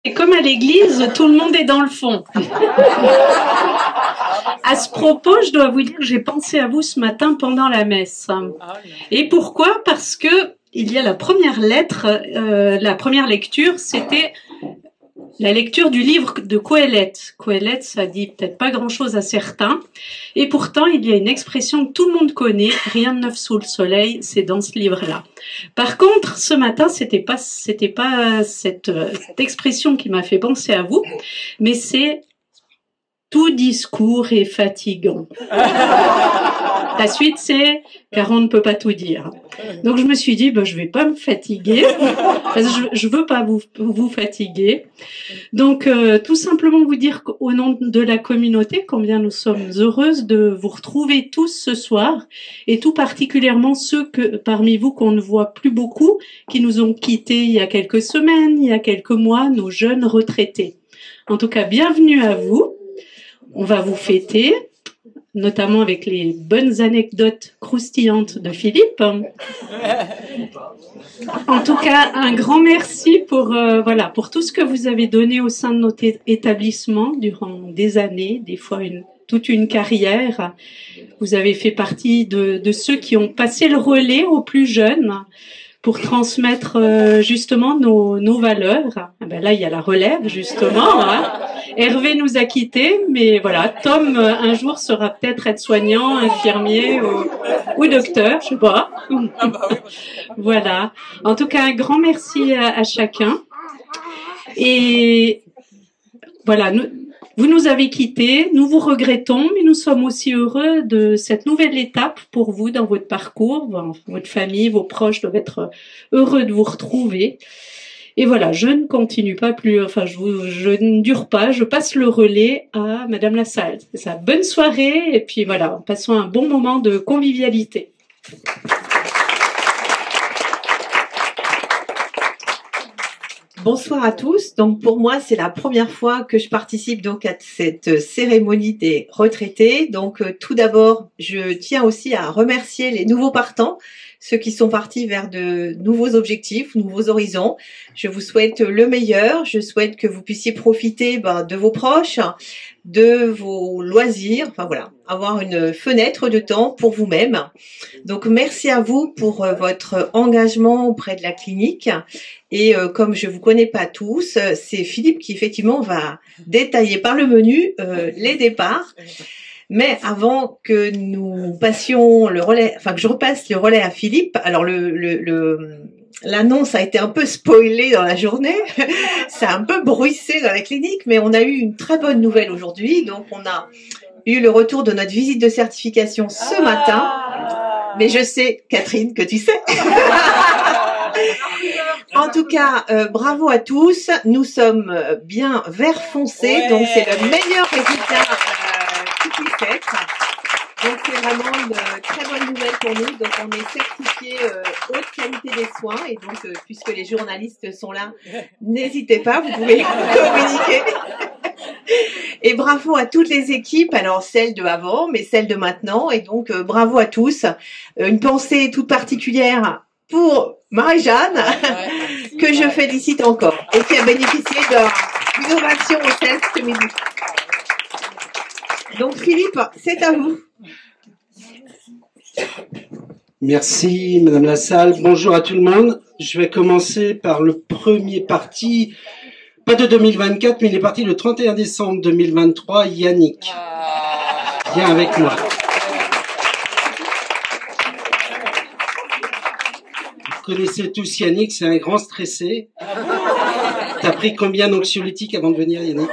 Et comme à l'église, tout le monde est dans le fond. À ce propos, je dois vous dire que j'ai pensé à vous ce matin pendant la messe. Et pourquoi? Parce que il y a la première lettre, la première lecture, c'était la lecture du livre de Qoéleth. Qoéleth, ça dit peut-être pas grand-chose à certains. Et pourtant, il y a une expression que tout le monde connaît, rien de neuf sous le soleil, c'est dans ce livre-là. Par contre, ce matin, c'était pas cette expression qui m'a fait penser à vous, mais c'est tout discours est fatigant. La suite, c'est car on ne peut pas tout dire. Donc je me suis dit, je vais pas me fatiguer, parce que je veux pas vous fatiguer. Donc tout simplement vous dire qu'au nom de la communauté, combien nous sommes heureuses de vous retrouver tous ce soir, et tout particulièrement ceux parmi vous qu'on ne voit plus beaucoup, qui nous ont quittés il y a quelques semaines, il y a quelques mois, nos jeunes retraités. En tout cas, bienvenue à vous. On va vous fêter, notamment avec les bonnes anecdotes croustillantes de Philippe. En tout cas, un grand merci pour tout ce que vous avez donné au sein de notre établissement durant des années, des fois toute une carrière. Vous avez fait partie de ceux qui ont passé le relais aux plus jeunes pour transmettre justement nos valeurs. Là, il y a la relève justement. Hervé nous a quittés, mais voilà, Tom un jour sera peut-être aide-soignant, infirmier ou docteur, je sais pas. Voilà. En tout cas, un grand merci à chacun. Et voilà, vous nous avez quittés, nous vous regrettons, mais nous sommes aussi heureux de cette nouvelle étape pour vous dans votre parcours. Votre famille, vos proches doivent être heureux de vous retrouver. Et voilà, je ne continue pas plus, je ne dure pas, je passe le relais à Madame Lassalle. C'est ça, bonne soirée, et puis voilà, passons un bon moment de convivialité. Bonsoir à tous. Donc pour moi, c'est la première fois que je participe donc à cette cérémonie des retraités. Donc tout d'abord, je tiens aussi à remercier les nouveaux partants, ceux qui sont partis vers de nouveaux objectifs, nouveaux horizons. Je vous souhaite le meilleur. Je souhaite que vous puissiez profiter de vos proches, de vos loisirs. Enfin voilà, avoir une fenêtre de temps pour vous-même. Donc merci à vous pour votre engagement auprès de la clinique. Et comme je vous connais pas tous, c'est Philippe qui effectivement va détailler par le menu les départs. Mais avant que nous passions le relais, que je repasse le relais à Philippe, alors l'annonce a été un peu spoilée dans la journée, ça a un peu bruissé dans la clinique, mais on a eu une très bonne nouvelle aujourd'hui. Donc on a eu le retour de notre visite de certification ce matin. Mais je sais, Catherine, que tu sais. En tout cas, bravo à tous. Nous sommes bien vert foncé, donc c'est le meilleur résultat qui puisse être. Donc c'est vraiment une très bonne nouvelle pour nous. Donc on est certifié haute qualité des soins, et donc puisque les journalistes sont là, n'hésitez pas, vous pouvez communiquer. Et bravo à toutes les équipes, alors celles de avant, mais celles de maintenant. Et donc bravo à tous. Une pensée toute particulière pour Marie-Jeanne, que je félicite encore, et qui a bénéficié d'une ovation au CELS ce midi. Donc Philippe, c'est à vous. Merci Madame Lassalle. Bonjour à tout le monde. Je vais commencer par le premier parti, pas de 2024, mais il est parti le 31 décembre 2023, Yannick. Viens avec moi. Vous connaissez tous Yannick, c'est un grand stressé. T'as pris combien d'anxiolytiques avant de venir, Yannick?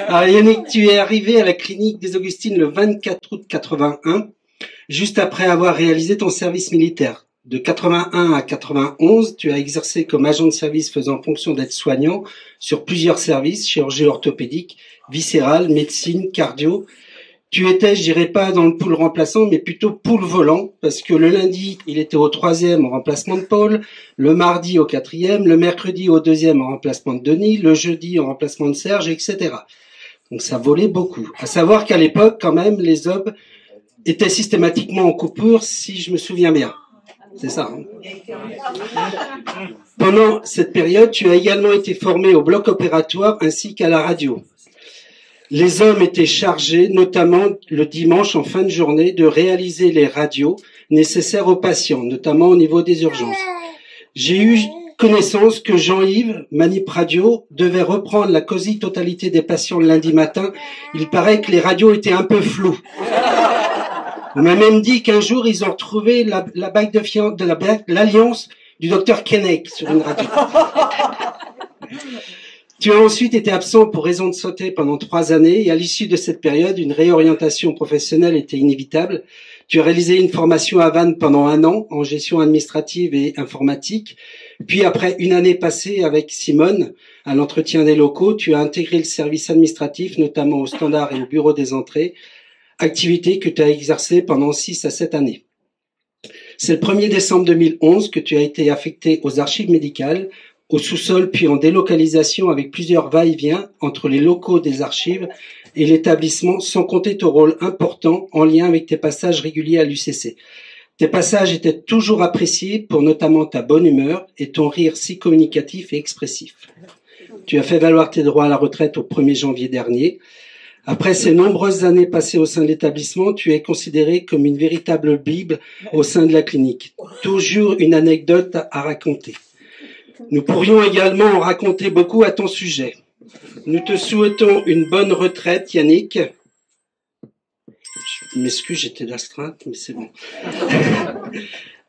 Alors Yannick, tu es arrivé à la clinique des Augustines le 24 août 81, juste après avoir réalisé ton service militaire. De 81 à 91, tu as exercé comme agent de service faisant fonction d'aide-soignant sur plusieurs services, chirurgie orthopédique, viscérale, médecine, cardio. Tu étais, je dirais pas dans le pool remplaçant, mais plutôt pool volant, parce que le lundi, il était au 3e en remplacement de Paul, le mardi au 4e, le mercredi au 2e en remplacement de Denis, le jeudi en remplacement de Serge, etc. Donc ça volait beaucoup. À savoir qu'à l'époque, quand même, les OB étaient systématiquement en coupure, si je me souviens bien. C'est ça. Hein. Pendant cette période, tu as également été formé au bloc opératoire ainsi qu'à la radio. Les hommes étaient chargés, notamment le dimanche en fin de journée, de réaliser les radios nécessaires aux patients, notamment au niveau des urgences. J'ai eu connaissance que Jean-Yves, Manip Radio, devait reprendre la quasi-totalité des patients le lundi matin. Il paraît que les radios étaient un peu floues. On m'a même dit qu'un jour, ils ont retrouvé la bague de l'alliance du docteur Kenneth sur une radio. Tu as ensuite été absent pour raison de santé pendant 3 années et à l'issue de cette période, une réorientation professionnelle était inévitable. Tu as réalisé une formation à Vannes pendant 1 an en gestion administrative et informatique. Puis après une année passée avec Simone à l'entretien des locaux, tu as intégré le service administratif, notamment au standard et au bureau des entrées, activité que tu as exercée pendant 6 à 7 années. C'est le 1er décembre 2011 que tu as été affecté aux archives médicales, au sous-sol, puis en délocalisation avec plusieurs va-et-vient entre les locaux des archives et l'établissement, sans compter ton rôle important en lien avec tes passages réguliers à l'UCC. Tes passages étaient toujours appréciés pour notamment ta bonne humeur et ton rire si communicatif et expressif. Tu as fait valoir tes droits à la retraite au 1er janvier dernier. Après ces nombreuses années passées au sein de l'établissement, tu es considéré comme une véritable Bible au sein de la clinique. Toujours une anecdote à raconter. Nous pourrions également en raconter beaucoup à ton sujet. Nous te souhaitons une bonne retraite, Yannick. Je m'excuse, j'étais d'astreinte, mais c'est bon.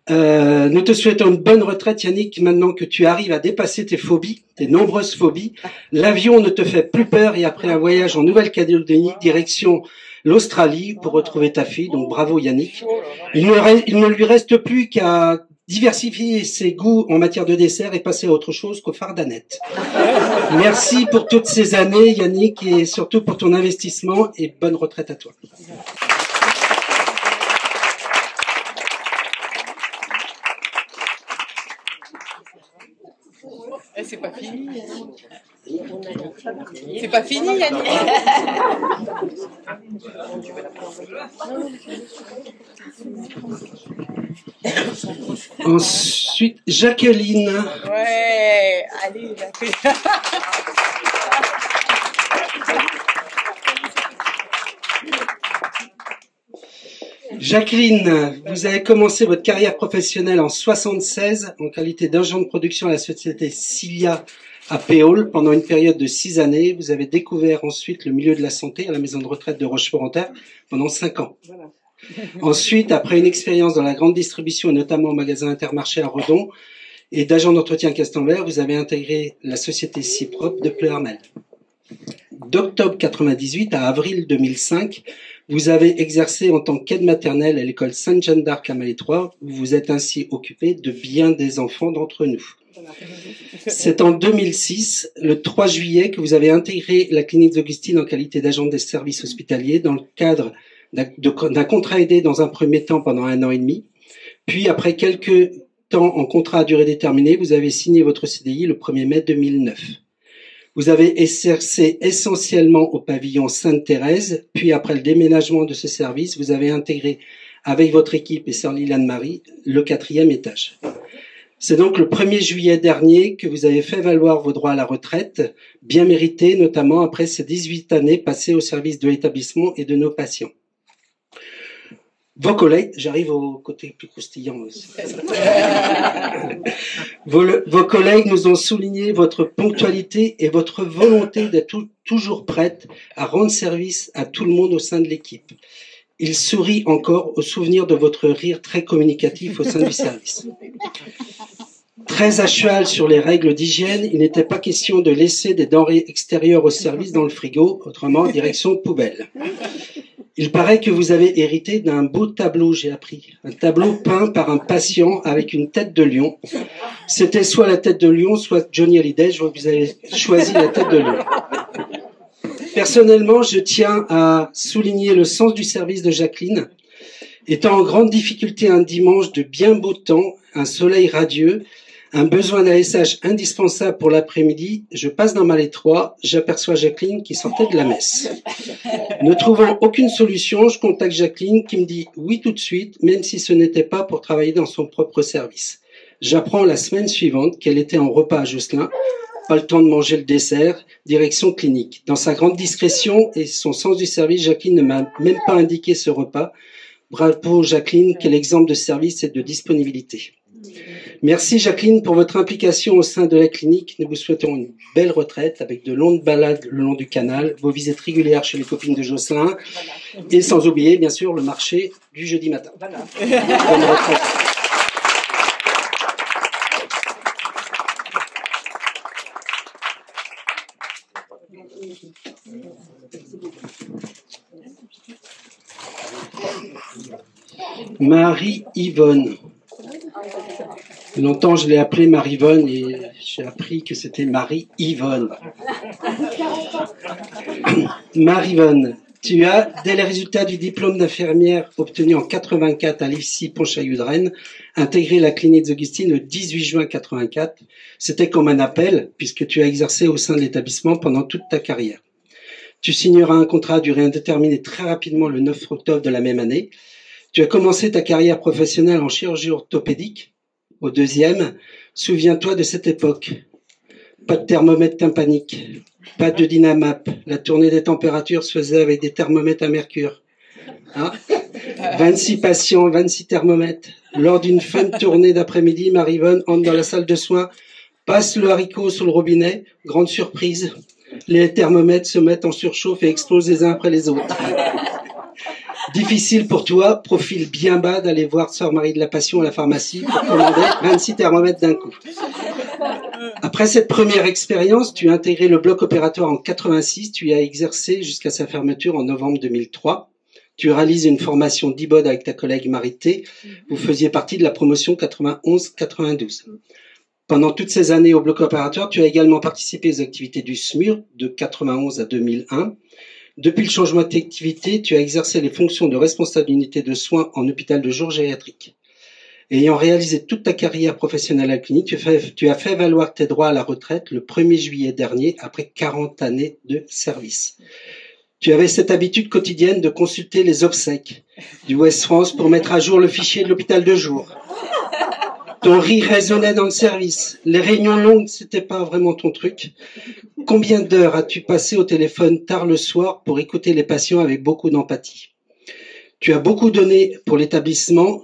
Nous te souhaitons une bonne retraite, Yannick, maintenant que tu arrives à dépasser tes phobies, tes nombreuses phobies. L'avion ne te fait plus peur et après un voyage en Nouvelle-Calédonie, direction l'Australie pour retrouver ta fille, donc bravo Yannick. Il ne lui reste plus qu'à diversifier ses goûts en matière de dessert et passer à autre chose qu'aux fardanettes. Merci pour toutes ces années, Yannick, et surtout pour ton investissement et bonne retraite à toi. C'est pas fini. C'est pas fini, Yannick. Ensuite, Jacqueline. Ouais, allez, Jacqueline. Jacqueline, vous avez commencé votre carrière professionnelle en 1976 en qualité d'agent de production à la société Cilia à Péole pendant une période de 6 années. Vous avez découvert ensuite le milieu de la santé à la maison de retraite de Rochefort-en-Terre pendant 5 ans. Voilà. Ensuite, après une expérience dans la grande distribution et notamment au magasin Intermarché à Redon et d'agent d'entretien à Castan-Vert, vous avez intégré la société Ciprop de Pleurmel. D'octobre 1998 à avril 2005, vous avez exercé en tant qu'aide maternelle à l'école Sainte-Jeanne d'Arc à Malétroit, où vous êtes ainsi occupé de bien des enfants d'entre nous. C'est en 2006, le 3 juillet, que vous avez intégré la clinique d'Augustine en qualité d'agent des services hospitaliers dans le cadre d'un contrat aidé dans un premier temps pendant 1 an et demi. Puis, après quelques temps en contrat à durée déterminée, vous avez signé votre CDI le 1er mai 2009. Vous avez exercé essentiellement au pavillon Sainte-Thérèse, puis après le déménagement de ce service, vous avez intégré avec votre équipe et sœur Liliane Marie le 4e étage. C'est donc le 1er juillet dernier que vous avez fait valoir vos droits à la retraite, bien mérités, notamment après ces 18 années passées au service de l'établissement et de nos patients. Vos collègues, j'arrive au côté plus croustillant aussi. Vos collègues nous ont souligné votre ponctualité et votre volonté d'être toujours prête à rendre service à tout le monde au sein de l'équipe. Ils sourient encore au souvenir de votre rire très communicatif au sein du service. Très à cheval sur les règles d'hygiène, il n'était pas question de laisser des denrées extérieures au service dans le frigo, autrement direction poubelle. Il paraît que vous avez hérité d'un beau tableau, j'ai appris. Un tableau peint par un patient avec une tête de lion. C'était soit la tête de lion, soit Johnny Hallyday. Je vois que vous avez choisi la tête de lion. Personnellement, je tiens à souligner le sens du service de Jacqueline. Étant en grande difficulté un dimanche de bien beau temps, un soleil radieux, Un besoin d'ASH indispensable pour l'après-midi, je passe dans ma lettre 3, j'aperçois Jacqueline qui sortait de la messe. Ne trouvant aucune solution, je contacte Jacqueline qui me dit oui tout de suite, même si ce n'était pas pour travailler dans son propre service. J'apprends la semaine suivante qu'elle était en repas à Josselin, pas le temps de manger le dessert, direction clinique. Dans sa grande discrétion et son sens du service, Jacqueline ne m'a même pas indiqué ce repas. Bravo Jacqueline, quel exemple de service et de disponibilité. Merci Jacqueline pour votre implication au sein de la clinique. Nous vous souhaitons une belle retraite avec de longues balades le long du canal, vos visites régulières chez les copines de Josselin et sans oublier bien sûr le marché du jeudi matin. Bonne retraite. Marie-Yvonne. Longtemps, je l'ai appelée Marie-Yvonne et j'ai appris que c'était Marie-Yvonne. Marie-Yvonne, tu as, dès les résultats du diplôme d'infirmière obtenu en 84 à l'IFSI Pontchaillou de Rennes, intégré la clinique d'Augustine le 18 juin 84. C'était comme un appel puisque tu as exercé au sein de l'établissement pendant toute ta carrière. Tu signeras un contrat à durée indéterminée très rapidement le 9 octobre de la même année. Tu as commencé ta carrière professionnelle en chirurgie orthopédique. Au deuxième, souviens-toi de cette époque. Pas de thermomètre tympanique, pas de dynamap. La tournée des températures se faisait avec des thermomètres à mercure. Hein 26 patients, 26 thermomètres. Lors d'une fin de tournée d'après-midi, Marie-Yvonne entre dans la salle de soins, passe le haricot sous le robinet. Grande surprise, les thermomètres se mettent en surchauffe et explosent les uns après les autres. Difficile pour toi, profil bien bas, d'aller voir Sœur Marie de la Passion à la pharmacie pour commander 26 thermomètres d'un coup. Après cette première expérience, tu as intégré le bloc opératoire en 86, tu y as exercé jusqu'à sa fermeture en novembre 2003. Tu réalises une formation d'IBOD avec ta collègue Marité. Vous faisiez partie de la promotion 91-92. Pendant toutes ces années au bloc opératoire, tu as également participé aux activités du SMUR de 91 à 2001. Depuis le changement d'activité, tu as exercé les fonctions de responsable d'unité de soins en hôpital de jour gériatrique. Ayant réalisé toute ta carrière professionnelle à la clinique, tu as fait valoir tes droits à la retraite le 1er juillet dernier, après 40 années de service. Tu avais cette habitude quotidienne de consulter les obsèques du Ouest France pour mettre à jour le fichier de l'hôpital de jour. Ton rire résonnait dans le service. Les réunions longues, c'était pas vraiment ton truc. Combien d'heures as-tu passé au téléphone tard le soir pour écouter les patients avec beaucoup d'empathie? Tu as beaucoup donné pour l'établissement,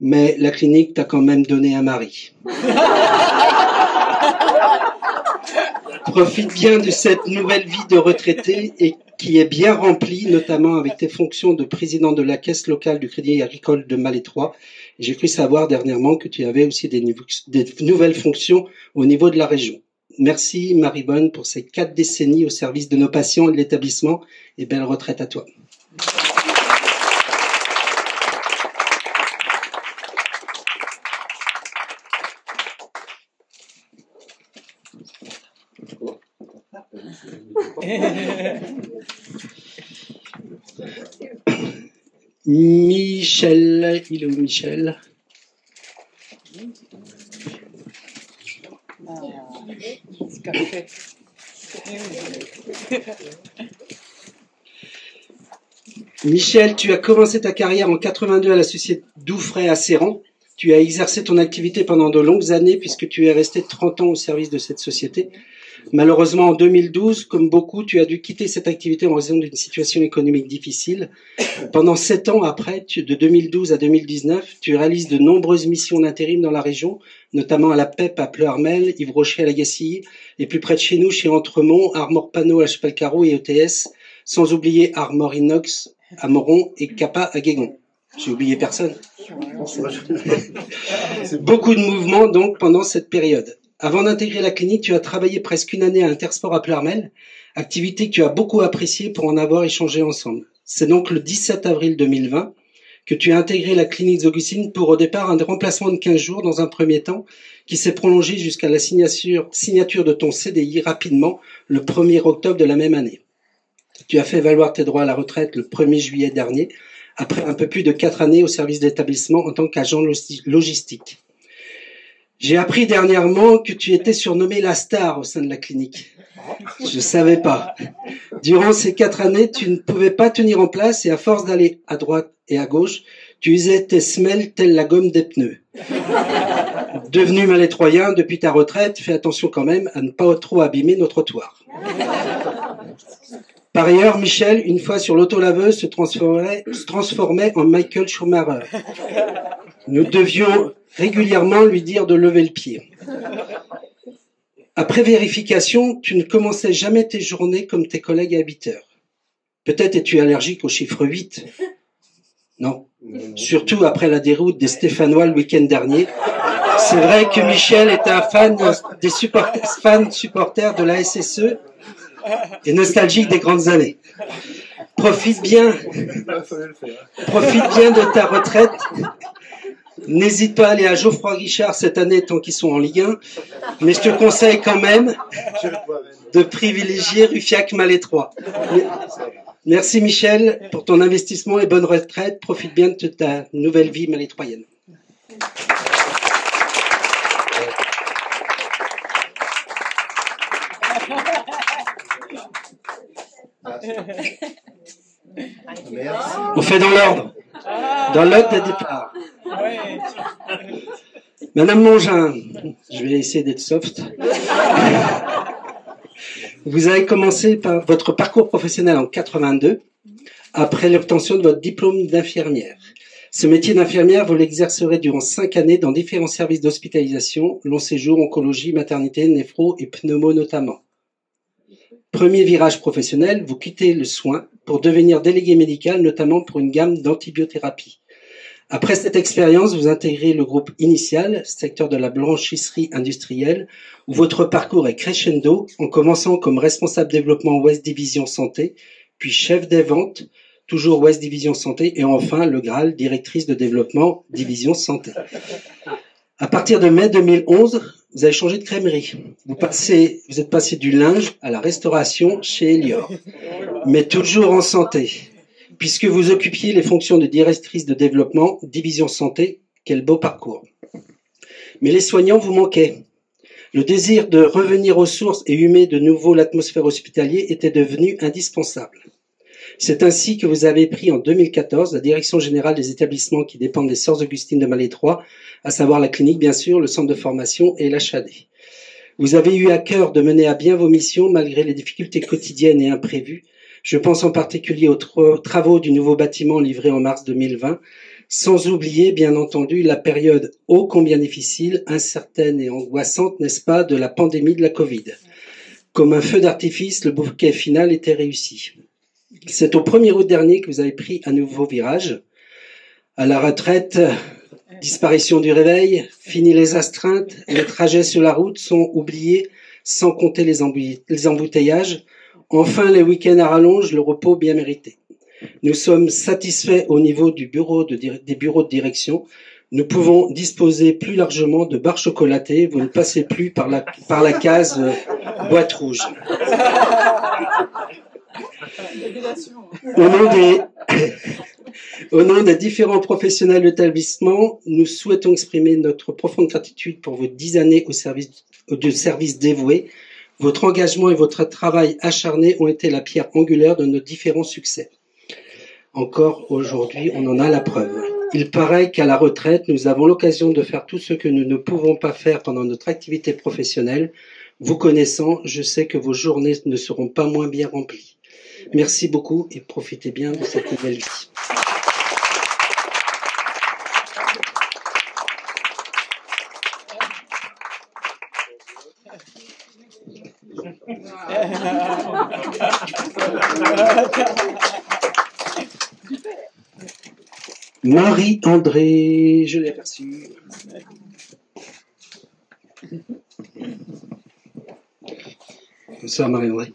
mais la clinique t'a quand même donné un mari. Profite bien de cette nouvelle vie de retraité et qui est bien remplie, notamment avec tes fonctions de président de la caisse locale du Crédit Agricole de Malétroit. J'ai cru savoir dernièrement que tu avais aussi des nouvelles fonctions au niveau de la région. Merci Marie-Yvonne pour ces 4 décennies au service de nos patients et de l'établissement et belle retraite à toi. Michel, il est où Michel? Michel, tu as commencé ta carrière en 82 à la société Doufray à Séran. Tu as exercé ton activité pendant de longues années puisque tu es resté 30 ans au service de cette société. Malheureusement, en 2012, comme beaucoup, tu as dû quitter cette activité en raison d'une situation économique difficile. Pendant 7 ans après, de 2012 à 2019, tu réalises de nombreuses missions d'intérim dans la région, notamment à la PEP à Pleurmel, Yves Rocher à la Gacilly, et plus près de chez nous, chez Entremont, Armor Panneau à Chapelle-Carreau et ETS, sans oublier Armor Inox à Moron et Kappa à Guégon. J'ai oublié personne. Beaucoup de mouvements donc pendant cette période. Avant d'intégrer la clinique, tu as travaillé presque une année à Intersport à Pleurmel, activité que tu as beaucoup appréciée pour en avoir échangé ensemble. C'est donc le 17 avril 2020 que tu as intégré la clinique d'Augustine pour au départ un remplacement de 15 jours dans un premier temps qui s'est prolongé jusqu'à la signature de ton CDI rapidement le 1er octobre de la même année. Tu as fait valoir tes droits à la retraite le 1er juillet dernier, après un peu plus de 4 années au service d'établissement en tant qu'agent logistique. J'ai appris dernièrement que tu étais surnommée la star au sein de la clinique. Je savais pas. Durant ces 4 années, tu ne pouvais pas tenir en place et à force d'aller à droite et à gauche, tu usais tes semelles telle la gomme des pneus. Devenu malétroyen depuis ta retraite, fais attention quand même à ne pas trop abîmer nos trottoirs. Par ailleurs, Michel, une fois sur l'autolaveuse, se transformait en Michael Schumacher. Nous devions régulièrement lui dire de lever le pied. Après vérification, tu ne commençais jamais tes journées comme tes collègues à 8 heures. Peut-être es-tu allergique au chiffre 8. Non. Surtout après la déroute des Stéphanois le week-end dernier. C'est vrai que Michel est un fan supporter de la SSE et nostalgique des grandes années. Profite bien de ta retraite. N'hésite pas à aller à Geoffroy Guichard cette année tant qu'ils sont en Ligue 1, mais je te conseille quand même de privilégier Ruffiac Malétroit. Merci Michel pour ton investissement et bonne retraite. Profite bien de ta nouvelle vie malétroyenne. On fait dans l'ordre. Dans l'ordre de départ. Madame Mongin, je vais essayer d'être soft. Vous avez commencé par votre parcours professionnel en 82, après l'obtention de votre diplôme d'infirmière. Ce métier d'infirmière, vous l'exercerez durant 5 années dans différents services d'hospitalisation, long séjour, oncologie, maternité, néphro et pneumo notamment. Premier virage professionnel, vous quittez le soin pour devenir délégué médical, notamment pour une gamme d'antibiothérapie. Après cette expérience, vous intégrez le groupe Initial, secteur de la blanchisserie industrielle, où votre parcours est crescendo, en commençant comme responsable développement Ouest Division Santé, puis chef des ventes, toujours Ouest Division Santé, et enfin le Graal, directrice de développement Division Santé. À partir de mai 2011, vous avez changé de crèmerie. Vous êtes passé du linge à la restauration chez Elior, mais toujours en santé, puisque vous occupiez les fonctions de directrice de développement, division santé. Quel beau parcours. Mais les soignants vous manquaient. Le désir de revenir aux sources et humer de nouveau l'atmosphère hospitalière était devenu indispensable. C'est ainsi que vous avez pris en 2014 la direction générale des établissements qui dépendent des Sœurs Augustines de Malétroit, à savoir la clinique bien sûr, le centre de formation et l'HAD. Vous avez eu à cœur de mener à bien vos missions malgré les difficultés quotidiennes et imprévues. Je pense en particulier aux travaux du nouveau bâtiment livré en mars 2020, sans oublier bien entendu la période ô combien difficile, incertaine et angoissante, n'est-ce pas, de la pandémie de la Covid. Comme un feu d'artifice, le bouquet final était réussi. C'est au 1er août dernier que vous avez pris un nouveau virage. À la retraite, disparition du réveil, fini les astreintes, les trajets sur la route sont oubliés, sans compter les embouteillages. Enfin, les week-ends à rallonge, le repos bien mérité. Nous sommes satisfaits au niveau des bureaux de direction. Nous pouvons disposer plus largement de barres chocolatées. Vous ne passez plus par la case boîte rouge. Au nom des différents professionnels de l'établissement, nous souhaitons exprimer notre profonde gratitude pour vos 10 années de service dévoué. Votre engagement et votre travail acharné ont été la pierre angulaire de nos différents succès. Encore aujourd'hui, on en a la preuve. Il paraît qu'à la retraite, nous avons l'occasion de faire tout ce que nous ne pouvons pas faire pendant notre activité professionnelle. Vous connaissant, je sais que vos journées ne seront pas moins bien remplies. Merci beaucoup et profitez bien de cette nouvelle vie. Marie-André, je l'ai aperçue. Bonsoir Marie-André.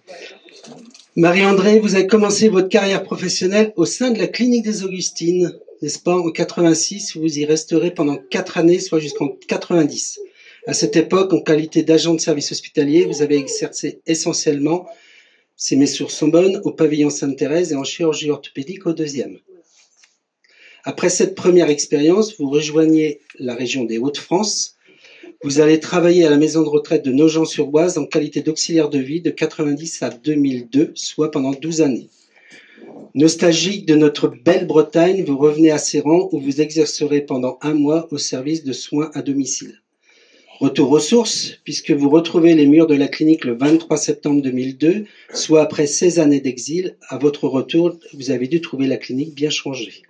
Marie-André, vous avez commencé votre carrière professionnelle au sein de la clinique des Augustines, n'est-ce pas, en 86, vous y resterez pendant 4 années, soit jusqu'en 90. À cette époque, en qualité d'agent de service hospitalier, vous avez exercé essentiellement, si mes sources sont bonnes, au pavillon Sainte-Thérèse et en chirurgie orthopédique au 2e. Après cette première expérience, vous rejoignez la région des Hauts-de-France Vous allez travailler à la maison de retraite de Nogent-sur-Oise en qualité d'auxiliaire de vie de 90 à 2002, soit pendant 12 années. Nostalgique de notre belle Bretagne, vous revenez à Serran où vous exercerez pendant 1 mois au service de soins à domicile. Retour aux sources, puisque vous retrouvez les murs de la clinique le 23 septembre 2002, soit après 16 années d'exil. À votre retour, vous avez dû trouver la clinique bien changée.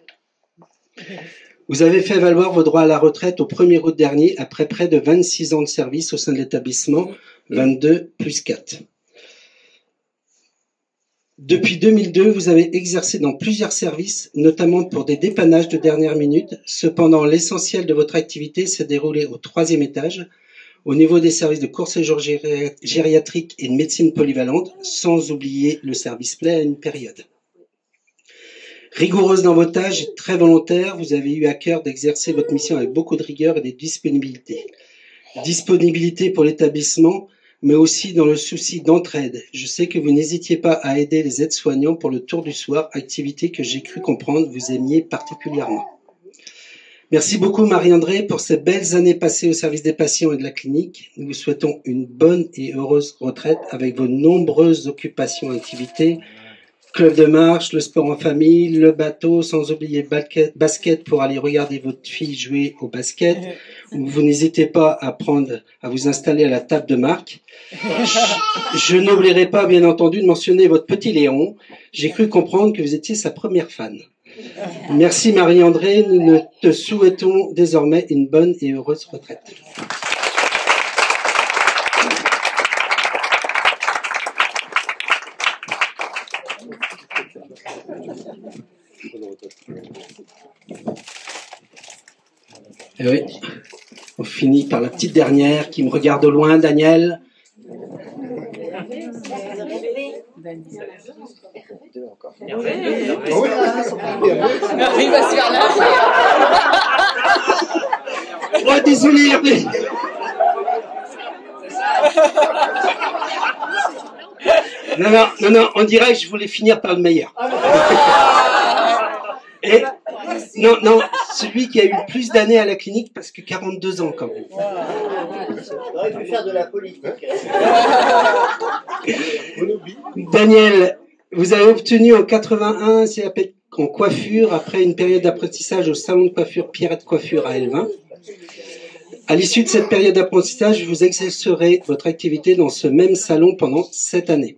Vous avez fait valoir vos droits à la retraite au 1er août dernier, après près de 26 ans de service au sein de l'établissement, 22 plus 4. Depuis 2002, vous avez exercé dans plusieurs services, notamment pour des dépannages de dernière minute. Cependant, l'essentiel de votre activité s'est déroulé au 3e étage, au niveau des services de court séjour gériatrique et de médecine polyvalente, sans oublier le service play à une période. Rigoureuse dans vos tâches et très volontaire, vous avez eu à cœur d'exercer votre mission avec beaucoup de rigueur et de disponibilité. Disponibilité pour l'établissement, mais aussi dans le souci d'entraide. Je sais que vous n'hésitiez pas à aider les aides-soignants pour le tour du soir, activité que j'ai cru comprendre vous aimiez particulièrement. Merci beaucoup Marie-André pour ces belles années passées au service des patients et de la clinique. Nous vous souhaitons une bonne et heureuse retraite avec vos nombreuses occupations et activités. Club de marche, le sport en famille, le bateau, sans oublier basket pour aller regarder votre fille jouer au basket. Vous n'hésitez pas à vous installer à la table de Marc. Je n'oublierai pas, bien entendu, de mentionner votre petit Léon. J'ai cru comprendre que vous étiez sa première fan. Merci Marie-André, nous te souhaitons désormais une bonne et heureuse retraite. Et oui, on finit par la petite dernière qui me regarde au loin, Daniel. Il va se faire lâcher. Oh, désolé, Hervé. Non, on dirait que je voulais finir par le meilleur. Et non, celui qui a eu le plus d'années à la clinique, parce que 42 ans quand même. On aurait pu faire de la politique. Daniel, vous avez obtenu en 81 un CAP en coiffure après une période d'apprentissage au salon de coiffure Pierrette Coiffure à Elvin. À l'issue de cette période d'apprentissage, vous exercerez votre activité dans ce même salon pendant 7 années.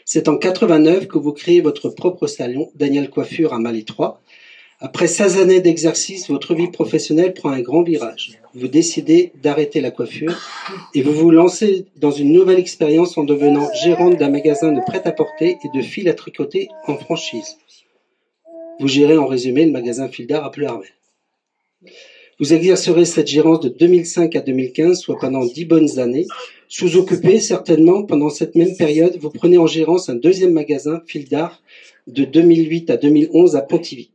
C'est en 89 que vous créez votre propre salon, Daniel Coiffure à Malais 3. Après 16 années d'exercice, votre vie professionnelle prend un grand virage. Vous décidez d'arrêter la coiffure et vous vous lancez dans une nouvelle expérience en devenant gérante d'un magasin de prêt-à-porter et de fil à tricoter en franchise. Vous gérez en résumé le magasin Fil d'Art à Pleuharmel. Vous exercerez cette gérance de 2005 à 2015, soit pendant 10 bonnes années. Sous-occupé, certainement, pendant cette même période, vous prenez en gérance un deuxième magasin, Fil d'Art, de 2008 à 2011 à Pontivy.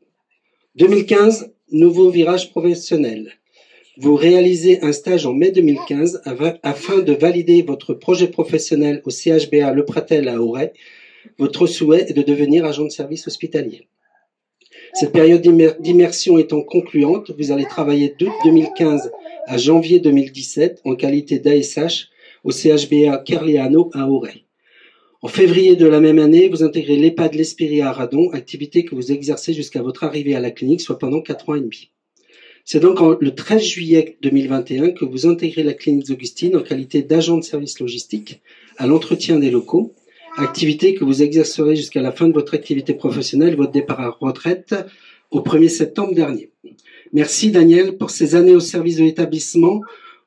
2015, nouveau virage professionnel. Vous réalisez un stage en mai 2015 afin de valider votre projet professionnel au CHBA Le Pratel à Auray. Votre souhait est de devenir agent de service hospitalier. Cette période d'immersion étant concluante, vous allez travailler d'août 2015 à janvier 2017 en qualité d'ASH au CHBA Kerliano à Auray. En février de la même année, vous intégrez l'EHPAD L'Espérie à Radon, activité que vous exercez jusqu'à votre arrivée à la clinique, soit pendant 4 ans et demi. C'est donc le 13 juillet 2021 que vous intégrez la clinique Augustine en qualité d'agent de service logistique à l'entretien des locaux, activité que vous exercerez jusqu'à la fin de votre activité professionnelle, votre départ à retraite au 1er septembre dernier. Merci Daniel pour ces années au service de l'établissement.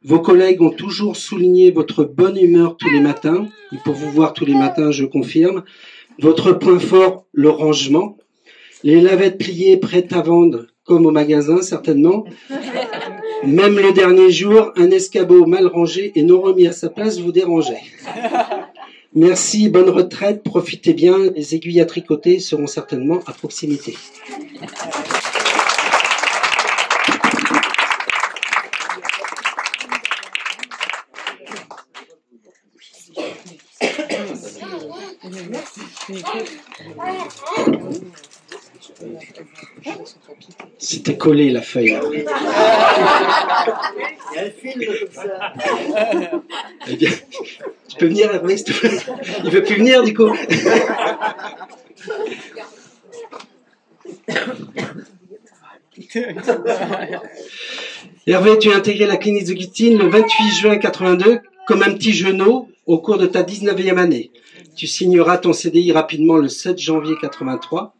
Vos collègues ont toujours souligné votre bonne humeur tous les matins. Et pour vous voir tous les matins, je confirme. Votre point fort, le rangement. Les lavettes pliées prêtes à vendre, comme au magasin certainement. Même le dernier jour, un escabeau mal rangé et non remis à sa place vous dérangeait. Merci, bonne retraite, profitez bien. Les aiguilles à tricoter seront certainement à proximité. C'était collé la feuille. Elle filme comme ça. Eh bien, tu peux venir, Hervé, s'il te plaît. Il veut plus venir, du coup. Hervé, tu as intégré la clinique de Guitine le 28 juin 82 comme un petit genou au cours de ta 19e année. Tu signeras ton CDI rapidement le 7 janvier 83.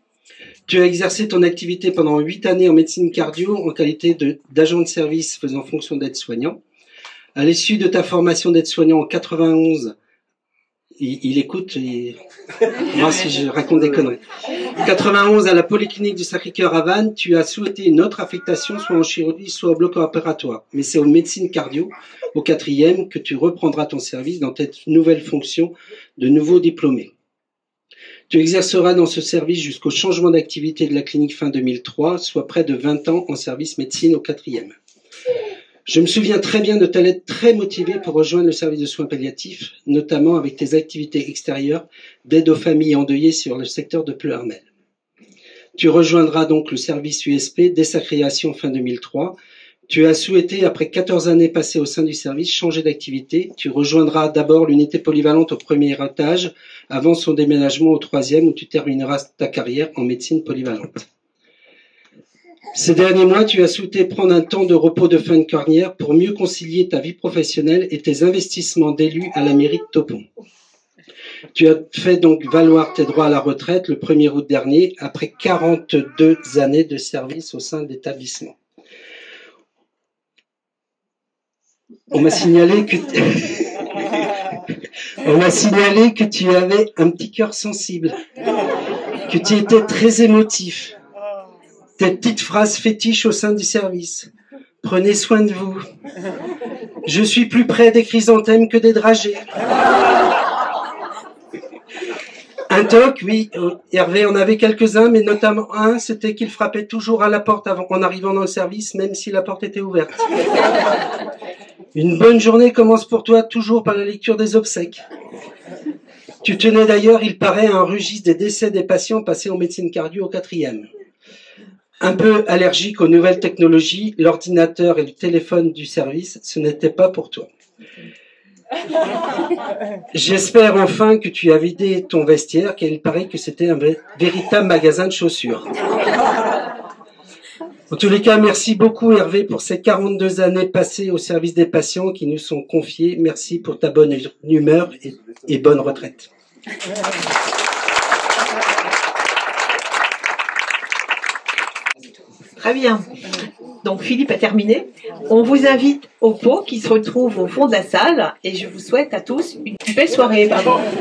Tu as exercé ton activité pendant 8 années en médecine cardio en qualité d'agent de service faisant fonction d'aide-soignant. À l'issue de ta formation d'aide-soignant en 91, il écoute, moi si je raconte des conneries. 91 à la Polyclinique du Sacré-Cœur à Vannes, tu as souhaité une autre affectation, soit en chirurgie, soit au bloc opératoire. Mais c'est aux médecine cardio, au 4e, que tu reprendras ton service dans tes nouvelles fonctions de nouveau diplômé. Tu exerceras dans ce service jusqu'au changement d'activité de la clinique fin 2003, soit près de 20 ans en service médecine au 4e. Je me souviens très bien de ta lettre très motivée pour rejoindre le service de soins palliatifs, notamment avec tes activités extérieures d'aide aux familles endeuillées sur le secteur de Pleuharmel. Tu rejoindras donc le service USP dès sa création fin 2003. Tu as souhaité, après 14 années passées au sein du service, changer d'activité. Tu rejoindras d'abord l'unité polyvalente au premier étage, avant son déménagement au 3e, où tu termineras ta carrière en médecine polyvalente. Ces derniers mois, tu as souhaité prendre un temps de repos de fin de carrière pour mieux concilier ta vie professionnelle et tes investissements d'élu à la mairie de Topon. Tu as fait donc valoir tes droits à la retraite le 1er août dernier, après 42 années de service au sein de l'établissement. On m'a signalé que tu avais un petit cœur sensible, que tu étais très émotif. Tes petites phrases fétiches au sein du service. Prenez soin de vous. Je suis plus près des chrysanthèmes que des dragées. Un toc, oui, Hervé en avait quelques-uns, mais notamment un, c'était qu'il frappait toujours à la porte en arrivant dans le service, même si la porte était ouverte. Une bonne journée commence pour toi toujours par la lecture des obsèques. Tu tenais d'ailleurs, il paraît, à un registre des décès des patients passés en médecine cardio au 4e. Un peu allergique aux nouvelles technologies, l'ordinateur et le téléphone du service, ce n'était pas pour toi. J'espère enfin que tu as vidé ton vestiaire, car il paraît que c'était un véritable magasin de chaussures. En tous les cas, merci beaucoup Hervé pour ces 42 années passées au service des patients qui nous sont confiés. Merci pour ta bonne humeur et bonne retraite. Très bien. Donc Philippe a terminé. On vous invite au pot qui se retrouve au fond de la salle et je vous souhaite à tous une belle soirée. Pardon.